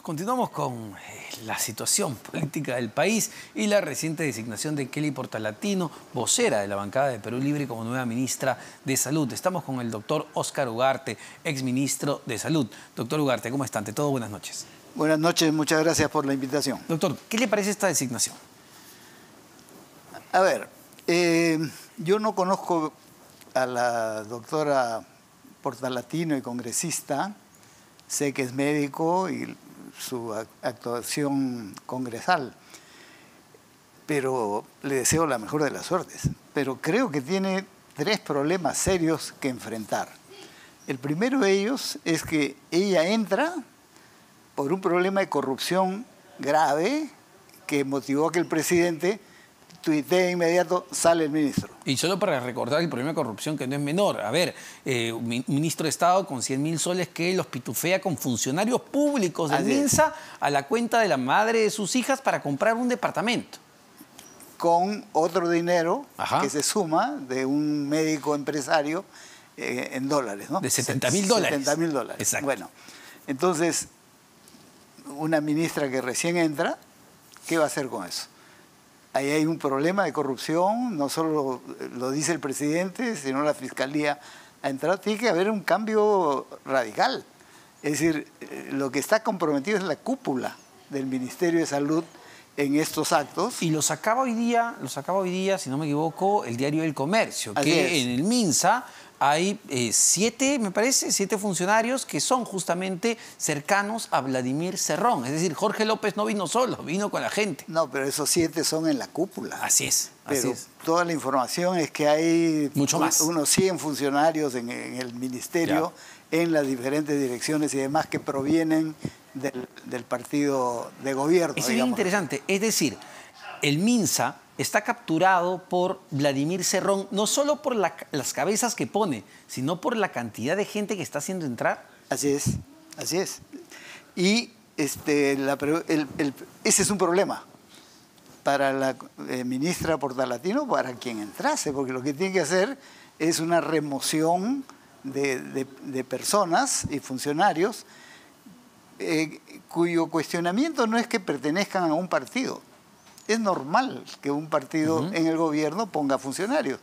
Continuamos con la situación política del país y la reciente designación de Kelly Portalatino, vocera de la bancada de Perú Libre, como nueva ministra de Salud. Estamos con el doctor Óscar Ugarte, exministro de Salud. Doctor Ugarte, ¿cómo está? Ante todo, buenas noches. Buenas noches, muchas gracias por la invitación. Doctor, ¿qué le parece esta designación? A ver, yo no conozco a la doctora Portalatino y congresista, sé que es médico y su actuación congresal, pero le deseo la mejor de las suertes. Pero creo que tiene tres problemas serios que enfrentar. El primero de ellos es que ella entra por un problema de corrupción grave que motivó a que el presidente tuitee de inmediato, sale el ministro. Y solo para recordar el problema de corrupción, que no es menor. A ver, un ministro de Estado con 100.000 soles que los pitufea con funcionarios públicos del MINSA a la cuenta de la madre de sus hijas para comprar un departamento. Con otro dinero que se suma de un médico empresario en dólares, ¿no? De 70.000 dólares. 70.000 dólares. Exacto. Bueno, entonces, una ministra que recién entra, ¿qué va a hacer con eso? Ahí hay un problema de corrupción, no solo lo dice el presidente, sino la Fiscalía ha entrado. Tiene que haber un cambio radical. Es decir, lo que está comprometido es la cúpula del Ministerio de Salud en estos actos. Y lo sacaba hoy día, si no me equivoco, el diario El Comercio, que en el MINSA hay 7 funcionarios que son justamente cercanos a Vladimir Cerrón. Es decir, Jorge López no vino solo, vino con la gente. No, pero esos 7 son en la cúpula. Así es, pero toda la información es que hay unos 100 funcionarios en el ministerio, en las diferentes direcciones y demás que provienen del partido de gobierno. Es bien interesante. Es decir, el MINSA está capturado por Vladimir Cerrón, no solo por las cabezas que pone, sino por la cantidad de gente que está haciendo entrar. Así es, así es. Y ese es un problema para la ministra Portalatino, para quien entrase, porque lo que tiene que hacer es una remoción de personas y funcionarios cuyo cuestionamiento no es que pertenezcan a un partido. Es normal que un partido en el gobierno ponga funcionarios.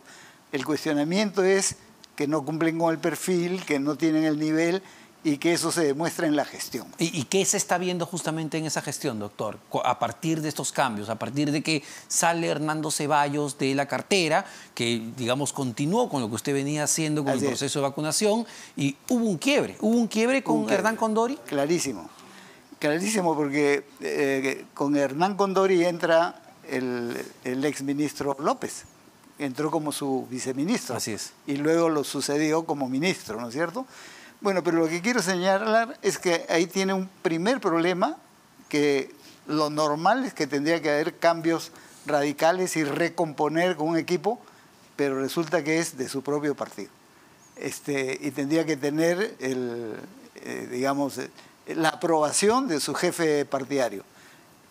El cuestionamiento es que no cumplen con el perfil, que no tienen el nivel y que eso se demuestra en la gestión. ¿Y qué se está viendo justamente en esa gestión, doctor? A partir de estos cambios, a partir de que sale Hernando Ceballos de la cartera, que, digamos, continuó con lo que usted venía haciendo con el proceso de vacunación, y hubo un quiebre con Hernán Condori. Clarísimo. Clarísimo, porque con Hernán Condori entra el exministro López. Entró como su viceministro. Así es. Y luego lo sucedió como ministro, ¿no es cierto? Bueno, pero lo que quiero señalar es que ahí tiene un primer problema, que lo normal es que tendría que haber cambios radicales y recomponer con un equipo, pero resulta que es de su propio partido. Y tendría que tener la aprobación de su jefe partidario.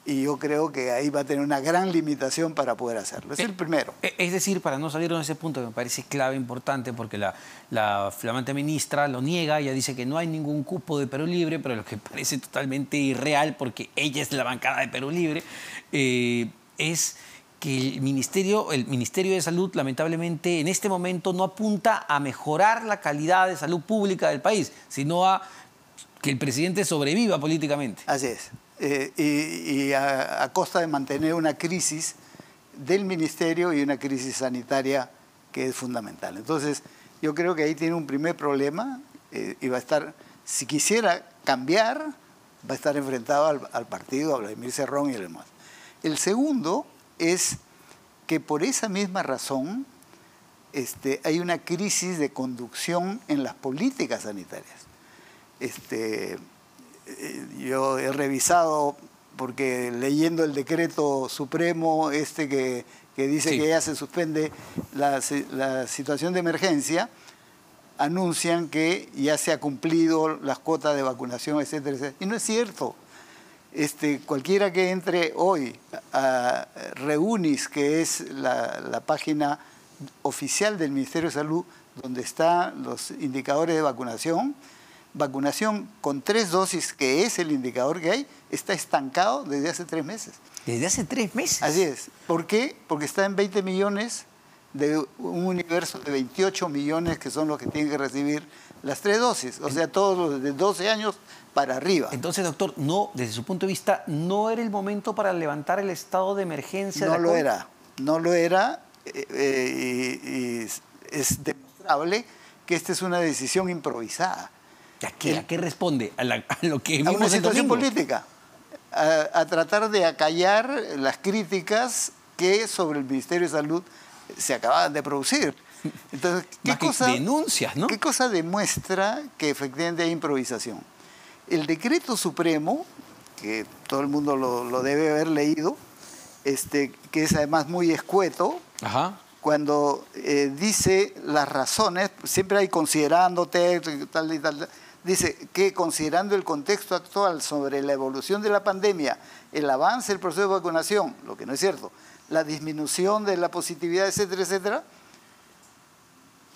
Y yo creo que ahí va a tener una gran limitación para poder hacerlo. Es el primero. Es decir, para no salir de ese punto que me parece clave, importante, porque la flamante ministra lo niega, ella dice que no hay ningún cupo de Perú Libre, pero lo que parece totalmente irreal, porque ella es la bancada de Perú Libre, es que el Ministerio de Salud, lamentablemente, en este momento no apunta a mejorar la calidad de salud pública del país, sino a que el presidente sobreviva políticamente. Así es. Y a costa de mantener una crisis del ministerio y una crisis sanitaria que es fundamental. Entonces, yo creo que ahí tiene un primer problema y va a estar, si quisiera cambiar, va a estar enfrentado al partido, a Vladimir Cerrón y el demás. El segundo es que por esa misma razón hay una crisis de conducción en las políticas sanitarias. Yo he revisado, porque leyendo el decreto supremo que dice que ya se suspende la situación de emergencia, anuncian que ya se ha cumplido las cuotas de vacunación, etcétera, etcétera. Y no es cierto. Cualquiera que entre hoy a Reunis, que es la página oficial del Ministerio de Salud, donde están los indicadores de vacunación, vacunación con 3 dosis, que es el indicador que hay, está estancado desde hace 3 meses. ¿Desde hace 3 meses? Así es. ¿Por qué? Porque está en 20 millones de un universo de 28 millones que son los que tienen que recibir las 3 dosis. O sea, todos los de 12 años para arriba. Entonces, doctor, no, desde su punto de vista, ¿no era el momento para levantar el estado de emergencia? No lo era. No lo era. Y es demostrable que esta es una decisión improvisada. ¿A qué responde? ¿A lo que A vimos una el situación domingo? política. A tratar de acallar las críticas que sobre el Ministerio de Salud se acababan de producir. Entonces, Más que denuncias, ¿no? ¿qué cosa demuestra que efectivamente hay improvisación? El decreto supremo, que todo el mundo lo debe haber leído, que es además muy escueto, Ajá. cuando dice las razones, siempre hay considerándote, tal y tal, dice que considerando el contexto actual sobre la evolución de la pandemia, el avance del proceso de vacunación, lo que no es cierto, la disminución de la positividad, etcétera, etcétera,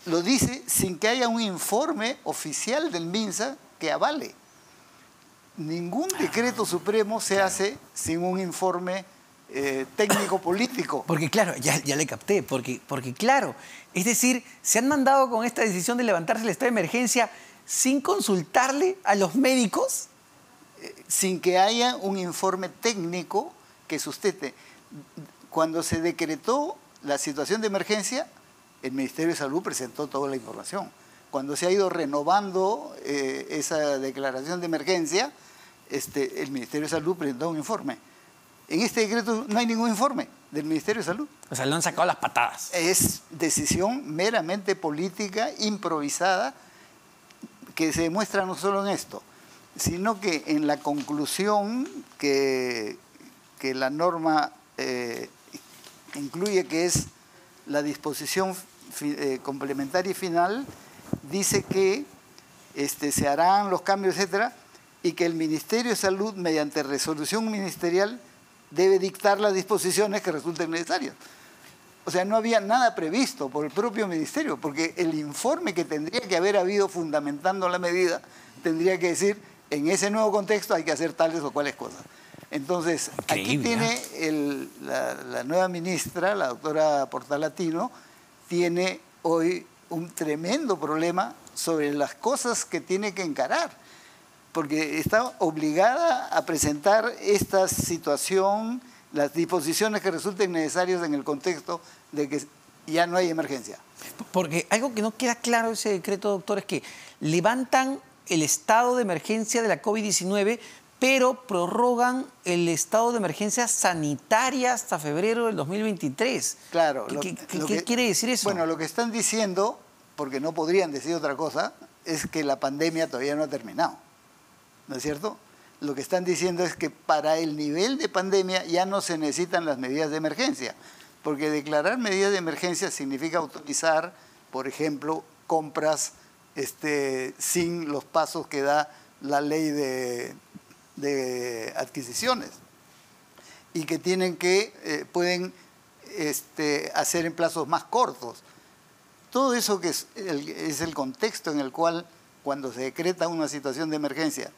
lo dice sin que haya un informe oficial del MINSA que avale. Ningún decreto supremo se hace sin un informe técnico-político. Porque claro, ya le capté, porque claro, es decir, se han mandado con esta decisión de levantarse el estado de emergencia sin consultarle a los médicos. Sin que haya un informe técnico que sustente. Cuando se decretó la situación de emergencia, el Ministerio de Salud presentó toda la información. Cuando se ha ido renovando esa declaración de emergencia, el Ministerio de Salud presentó un informe. En este decreto no hay ningún informe del Ministerio de Salud. O sea, lo han sacado las patadas. Es decisión meramente política, improvisada, que se demuestra no solo en esto, sino que en la conclusión que la norma incluye, que es la disposición complementaria y final, dice que se harán los cambios, etcétera, y que el Ministerio de Salud, mediante resolución ministerial, debe dictar las disposiciones que resulten necesarias. O sea, no había nada previsto por el propio ministerio, porque el informe que tendría que haber habido fundamentando la medida tendría que decir, en ese nuevo contexto hay que hacer tales o cuales cosas. Entonces, aquí tiene la nueva ministra, la doctora Portalatino, tiene hoy un tremendo problema sobre las cosas que tiene que encarar, porque está obligada a presentar esta situación, las disposiciones que resulten necesarias en el contexto de que ya no hay emergencia. Porque algo que no queda claro de ese decreto, doctor, es que levantan el estado de emergencia de la COVID-19, pero prorrogan el estado de emergencia sanitaria hasta febrero del 2023. Claro. ¿Qué quiere decir eso? Bueno, lo que están diciendo, porque no podrían decir otra cosa, es que la pandemia todavía no ha terminado. ¿No es cierto? Lo que están diciendo es que para el nivel de pandemia ya no se necesitan las medidas de emergencia, porque declarar medidas de emergencia significa autorizar, por ejemplo, compras sin los pasos que da la ley de adquisiciones y que pueden hacer en plazos más cortos. Todo eso que es el contexto en el cual, cuando se decreta una situación de emergencia,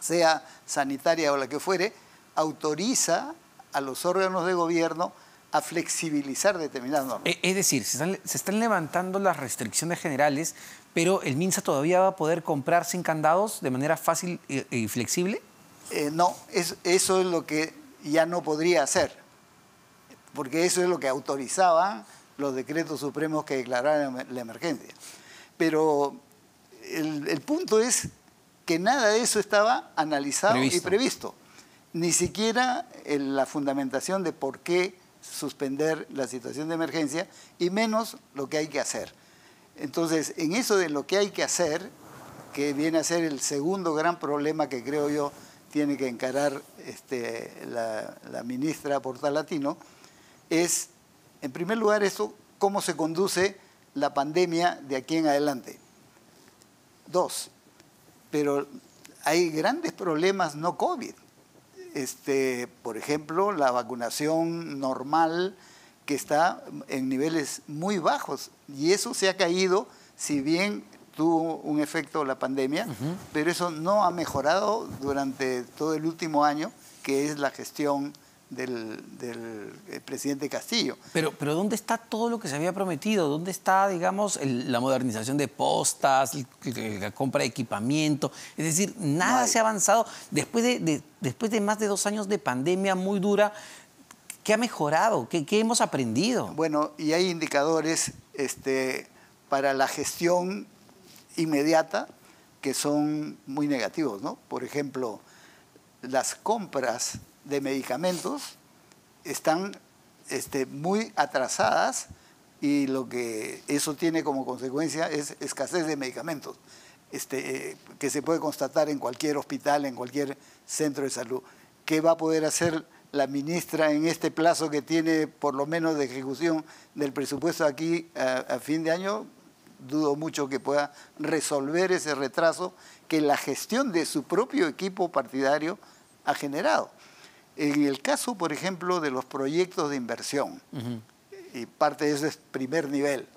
sea sanitaria o la que fuere, autoriza a los órganos de gobierno a flexibilizar determinadas normas. Es decir, se están levantando las restricciones generales, pero el MINSA todavía va a poder comprar sin candados de manera fácil y flexible. No, eso es lo que ya no podría hacer, porque eso es lo que autorizaban los decretos supremos que declararan la emergencia. Pero el punto es que nada de eso estaba analizado y previsto. Ni siquiera la fundamentación de por qué suspender la situación de emergencia, y menos lo que hay que hacer. Entonces, en eso de lo que hay que hacer, que viene a ser el segundo gran problema que creo yo tiene que encarar la ministra Portalatino, es, en primer lugar, eso, cómo se conduce la pandemia de aquí en adelante. 2, pero hay grandes problemas no COVID. Por ejemplo, la vacunación normal, que está en niveles muy bajos, y eso se ha caído, si bien tuvo un efecto la pandemia, pero eso no ha mejorado durante todo el último año, que es la gestión del presidente Castillo. Pero ¿dónde está todo lo que se había prometido? ¿Dónde está, digamos, la modernización de postas, la compra de equipamiento? Es decir, nada se ha avanzado. Después de más de 2 años de pandemia muy dura, ¿qué ha mejorado? ¿Qué hemos aprendido? Bueno, y hay indicadores para la gestión inmediata que son muy negativos, ¿no? Por ejemplo, las compras de medicamentos están muy atrasadas y lo que eso tiene como consecuencia es escasez de medicamentos que se puede constatar en cualquier hospital, en cualquier centro de salud. ¿Qué va a poder hacer la ministra en este plazo que tiene por lo menos de ejecución del presupuesto aquí a fin de año? Dudo mucho que pueda resolver ese retraso que la gestión de su propio equipo partidario ha generado. En el caso, por ejemplo, de los proyectos de inversión, y parte de eso es primer nivel,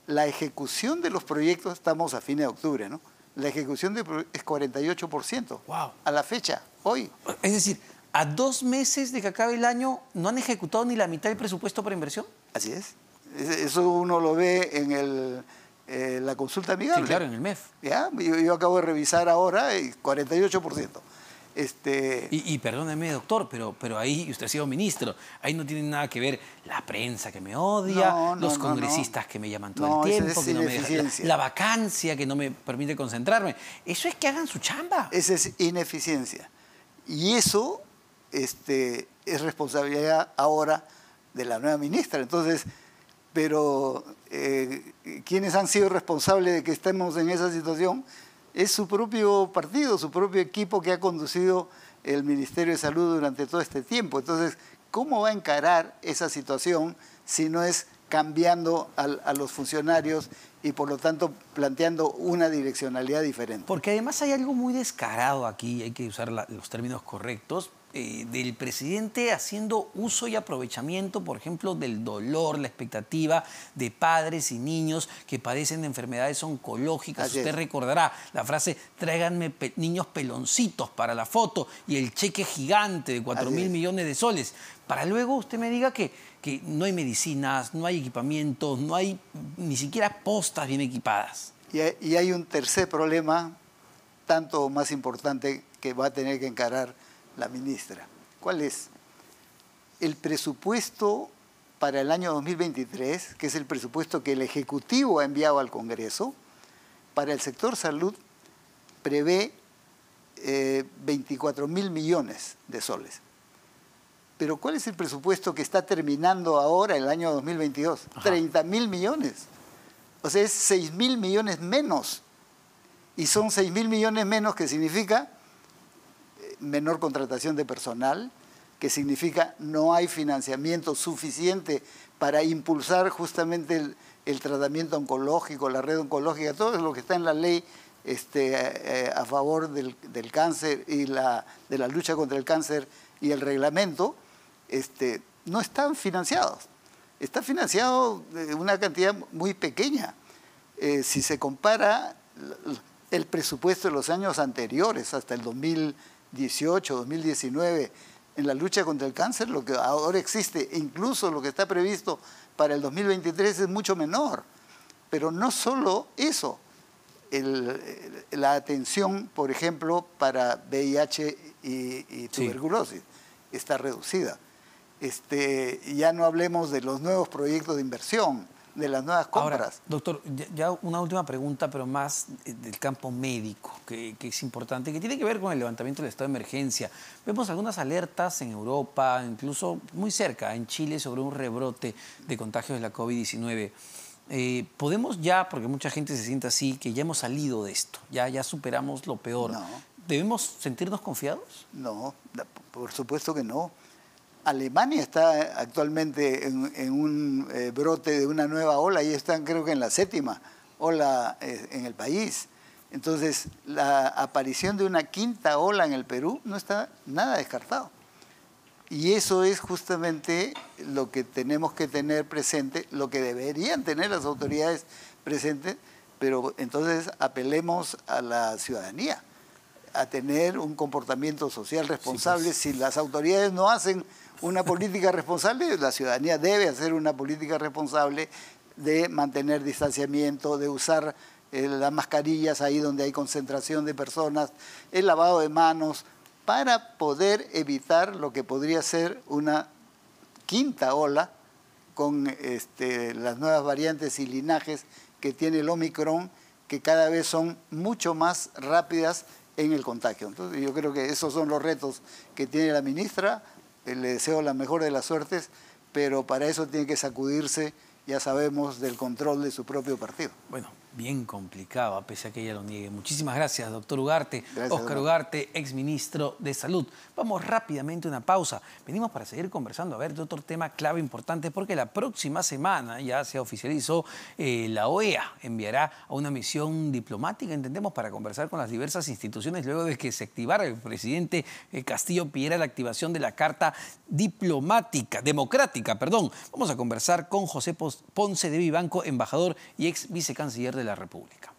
la ejecución de los proyectos, estamos a fines de octubre, ¿no? La ejecución es 48%. Wow. A la fecha, hoy. Es decir, a 2 meses de que acabe el año, ¿no han ejecutado ni la mitad del presupuesto para inversión? Así es. Eso uno lo ve en la consulta amigable. Sí, claro, en el MEF. ¿Ya? Yo acabo de revisar ahora, 48%. Y perdóneme, doctor, pero ahí usted ha sido ministro. Ahí no tiene nada que ver la prensa que me odia, los congresistas que me llaman todo el tiempo, que no me dejan, la vacancia que no me permite concentrarme. Eso es que hagan su chamba. Esa es ineficiencia. Y eso es responsabilidad ahora de la nueva ministra. Entonces, pero ¿quiénes han sido responsables de que estemos en esa situación? Es su propio partido, su propio equipo que ha conducido el Ministerio de Salud durante todo este tiempo. Entonces, ¿cómo va a encarar esa situación si no es cambiando a los funcionarios y por lo tanto planteando una direccionalidad diferente? Porque además hay algo muy descarado aquí, hay que usar los términos correctos, del presidente haciendo uso y aprovechamiento, por ejemplo, del dolor, la expectativa de padres y niños que padecen de enfermedades oncológicas. Así Usted es. recordará la frase, tráiganme niños peloncitos para la foto y el cheque gigante de 4.000 millones de soles. Para luego usted me diga que no hay medicinas, no hay equipamientos, no hay ni siquiera postas bien equipadas. Y hay un tercer problema, tanto más importante, que va a tener que encarar la ministra. ¿Cuál es? El presupuesto para el año 2023, que es el presupuesto que el Ejecutivo ha enviado al Congreso, para el sector salud prevé 24.000 millones de soles. Pero ¿cuál es el presupuesto que está terminando ahora el año 2022? 30.000 millones. O sea, es 6.000 millones menos. Y son 6.000 millones menos, que significa menor contratación de personal, que significa no hay financiamiento suficiente para impulsar justamente el tratamiento oncológico, la red oncológica, todo lo que está en la ley a favor del cáncer y de la lucha contra el cáncer y el reglamento, no están financiados. Está financiado una cantidad muy pequeña. Si se compara el presupuesto de los años anteriores, hasta el 2018, 2019, en la lucha contra el cáncer, lo que ahora existe, incluso lo que está previsto para el 2023, es mucho menor. Pero no solo eso, la atención, por ejemplo, para VIH y tuberculosis está reducida. Ya no hablemos de los nuevos proyectos de inversión, de las nuevas compras. Ahora, doctor, ya una última pregunta, pero más del campo médico, que es importante, que tiene que ver con el levantamiento del estado de emergencia. Vemos algunas alertas en Europa, incluso muy cerca, en Chile, sobre un rebrote de contagios de la COVID-19. ¿Podemos ya, porque mucha gente se siente así, que ya hemos salido de esto, ya superamos lo peor? No. ¿Debemos sentirnos confiados? No, por supuesto que no. Alemania está actualmente en un brote de una nueva ola y están, creo que, en la 7ª ola en el país. Entonces, la aparición de una 5ª ola en el Perú no está nada descartado. Y eso es justamente lo que tenemos que tener presente, lo que deberían tener las autoridades presentes, pero entonces apelemos a la ciudadanía a tener un comportamiento social responsable. Sí, pues. Si las autoridades no hacen una política responsable, la ciudadanía debe hacer una política responsable de mantener distanciamiento, de usar las mascarillas ahí donde hay concentración de personas, el lavado de manos, para poder evitar lo que podría ser una quinta ola con las nuevas variantes y linajes que tiene el Omicron, que cada vez son mucho más rápidas en el contagio. Entonces, yo creo que esos son los retos que tiene la ministra. Le deseo la mejor de las suertes, pero para eso tiene que sacudirse, ya sabemos, del control de su propio partido. Bueno, bien complicado, a pesar que ella lo niegue. Muchísimas gracias, doctor Ugarte. Gracias, Óscar Ugarte, exministro de Salud. Vamos rápidamente a una pausa. Venimos para seguir conversando, a ver, de otro tema clave importante, porque la próxima semana ya se oficializó, la OEA enviará a una misión diplomática, entendemos, para conversar con las diversas instituciones, luego de que se activara, el presidente Castillo pidiera la activación de la Carta Democrática. Vamos a conversar con José Ponce de Vivanco, embajador y ex vicecanciller de la República.